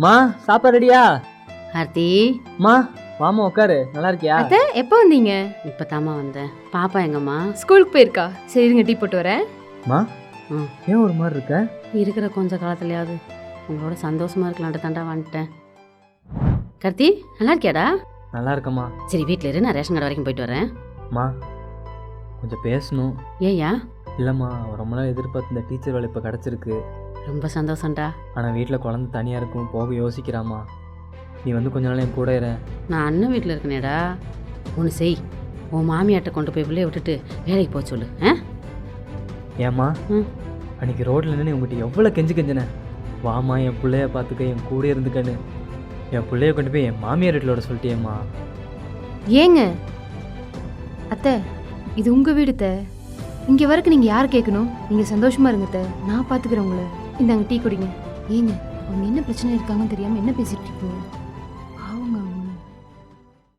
மா சாப்பாடு ரெடியா? ஆர்த்தி, மா வாமா உட்காரு. நல்லா இருக்கியா? அத்தை எப்போ வந்தீங்க? இப்பதாம்மா வந்தேன். பாப்பா எங்கம்மா? ஸ்கூலுக்கு போயிருக்கா. சரி இருங்க டீ போட்டு வரேன். மா ம். ஏன் ஒரு மாதிரி இருக்க? இருக்கிற கொஞ்ச காலத்துலயாவது உங்களோட சந்தோஷமா இருக்கலான்ட்டு தாண்டா வந்துட்டேன். கார்த்தி, நல்லா இருக்கியாடா? நல்லா இருக்கம்மா. சரி வீட்டில் இரு, நான் ரேஷன் கடை வரைக்கும் போயிட்டு வரேன். மா கொஞ்சம் பேசணும். ஏய்யா? இல்லைம்மா, ரொம்ப நாள் எதிர்பார்த்து இந்த டீச்சர் வேலை இப்போ கிடச்சிருக்கு. ரொம்ப சந்தோஷம்டா. ஆனால் வீட்டில் குழந்தை தனியாக இருக்கும், போக யோசிக்கிறாம்மா. நீ வந்து கொஞ்ச நாள் என் கூட இரு. நான் அண்ணன் வீட்டில் இருக்கனேடா. ஒன்று செய், உன் மாமியாட்ட கொண்டு போய் பிள்ளைய விட்டுட்டு வேலைக்கு போக சொல்லு. ஏம்மா ம். அன்றைக்கி ரோட்டில் நின்று உங்கள்கிட்ட எவ்வளோ கெஞ்சினேன், வாமா என் பிள்ளைய பார்த்துக்க, என் கூட இருந்துக்கன்னு. என் பிள்ளைய கொண்டு போய் என் மாமியார் வீட்டிலோட சொல்லிட்டேம்மா. ஏங்க அத்தை, இது உங்க வீடு அத்தை. இங்க வரைக்கும் நீங்க யார் கேட்கணும்? நீங்க சந்தோஷமா இருங்க அத்தை, நான் பாத்துக்கிறேன் உங்களை. இந்தாங்க டீ குடிங்க. ஏங்க அவங்க என்ன பிரச்சனை இருக்காங்கன்னு தெரியாம என்ன பேசிட்டு இருக்கீங்க?